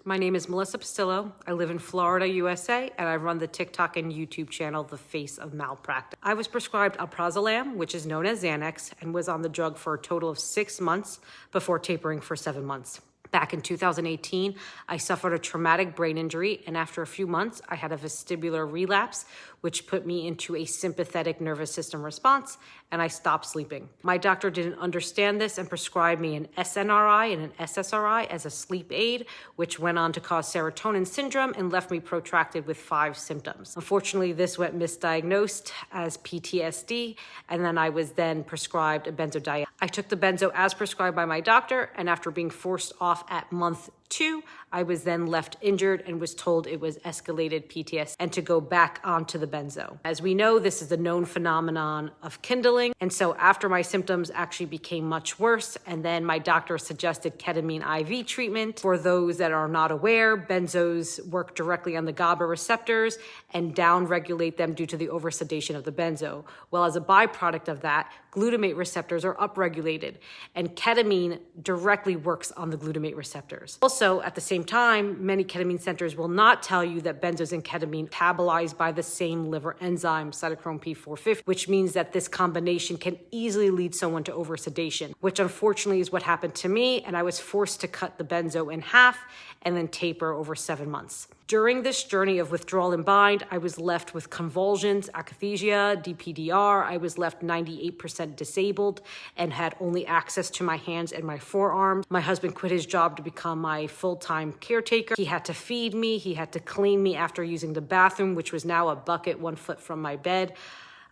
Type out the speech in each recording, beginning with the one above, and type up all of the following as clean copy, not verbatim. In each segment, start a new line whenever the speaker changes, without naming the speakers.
My name is Malissa Pistillo. I live in Florida, USA, and I run the TikTok and YouTube channel, The Face of Malpractice. I was prescribed alprazolam, which is known as Xanax, and was on the drug for a total of 6 months before tapering for 7 months. Back in 2018, I suffered a traumatic brain injury, and after a few months, I had a vestibular relapse, which put me into a sympathetic nervous system response, and I stopped sleeping. My doctor didn't understand this and prescribed me an SNRI and an SSRI as a sleep aid, which went on to cause serotonin syndrome and left me protracted with 5 symptoms. Unfortunately, this went misdiagnosed as PTSD, and then I was then prescribed a benzodiazepine. I took the benzo as prescribed by my doctor, and after being forced off at month 2, I was then left injured and was told it was escalated PTSD and to go back onto the benzo. As we know, this is a known phenomenon of kindling. And so after my symptoms actually became much worse, and then my doctor suggested ketamine IV treatment. For those that are not aware, benzos work directly on the GABA receptors and downregulate them due to the oversedation of the benzo. Well, as a byproduct of that, glutamate receptors are upregulated, and ketamine directly works on the glutamate receptors. Also, at the same time, many ketamine centers will not tell you that benzos and ketamine are metabolized by the same liver enzyme, cytochrome P450, which means that this combination can easily lead someone to oversedation, which unfortunately is what happened to me, and I was forced to cut the benzo in half and then taper over 7 months. During this journey of withdrawal and bind, I was left with convulsions, akathisia, DPDR. I was left 98% disabled and had only access to my hands and my forearms. My husband quit his job to become my full-time caretaker. He had to feed me. He had to clean me after using the bathroom, which was now a bucket 1 foot from my bed.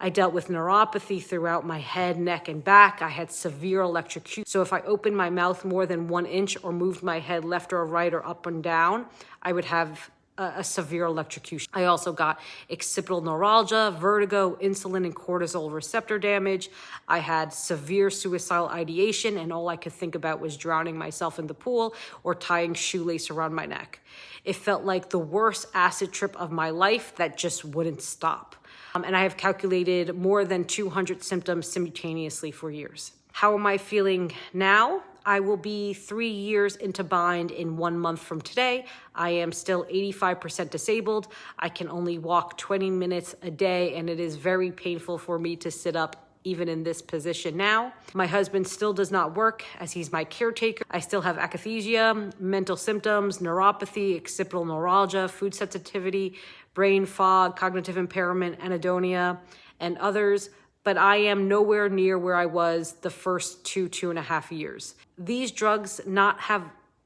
I dealt with neuropathy throughout my head, neck, and back. I had severe electrocution. So if I opened my mouth more than 1 inch or moved my head left or right or up and down, I would have a severe electrocution. I also got occipital neuralgia, vertigo, insulin and cortisol receptor damage. I had severe suicidal ideation, and all I could think about was drowning myself in the pool or tying shoelace around my neck. It felt like the worst acid trip of my life that just wouldn't stop. And I have calculated more than 200 symptoms simultaneously for years. How am I feeling now? I will be 3 years into bind in 1 month from today. I am still 85% disabled. I can only walk 20 minutes a day, and it is very painful for me to sit up even in this position now. My husband still does not work as he's my caretaker. I still have akathisia, mental symptoms, neuropathy, occipital neuralgia, food sensitivity, brain fog, cognitive impairment, anhedonia, and others. But I am nowhere near where I was the first 2.5 years. These drugs not have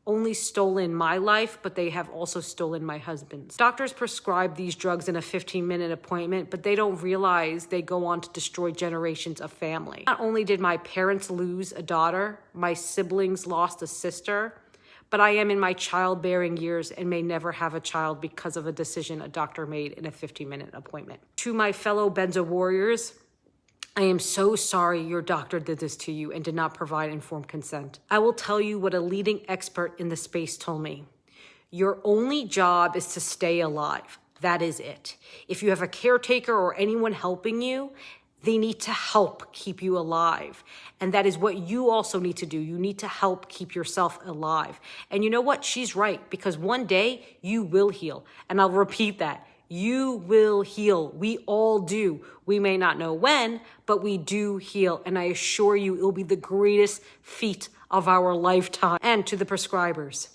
only stolen my life, but they have also stolen my husband's. Doctors prescribe these drugs in a 15-minute appointment, but they don't realize they go on to destroy generations of family. Not only did my parents lose a daughter, my siblings lost a sister, but I am in my childbearing years and may never have a child because of a decision a doctor made in a 15-minute appointment. To my fellow benzo warriors, I am so sorry your doctor did this to you and did not provide informed consent. I will tell you what a leading expert in the space told me. Your only job is to stay alive. That is it. If you have a caretaker or anyone helping you, they need to help keep you alive. And that is what you also need to do. You need to help keep yourself alive. And you know what? She's right, because one day you will heal. And I'll repeat that. You will heal. We all do. We may not know when, but we do heal. And I assure you, it will be the greatest feat of our lifetime. And to the prescribers,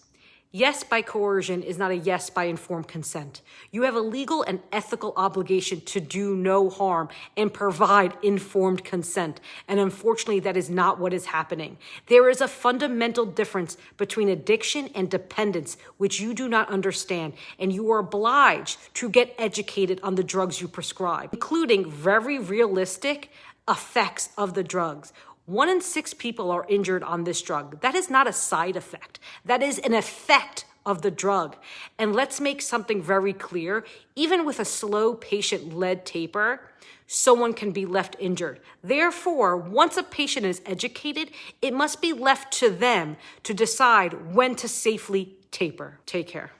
yes by coercion is not a yes by informed consent. You have a legal and ethical obligation to do no harm and provide informed consent. And unfortunately, that is not what is happening. There is a fundamental difference between addiction and dependence, which you do not understand. And you are obliged to get educated on the drugs you prescribe, including very realistic effects of the drugs. 1 in 6 people are injured on this drug. That is not a side effect. That is an effect of the drug. And let's make something very clear. Even with a slow patient-led taper, someone can be left injured. Therefore, once a patient is educated, it must be left to them to decide when to safely taper. Take care.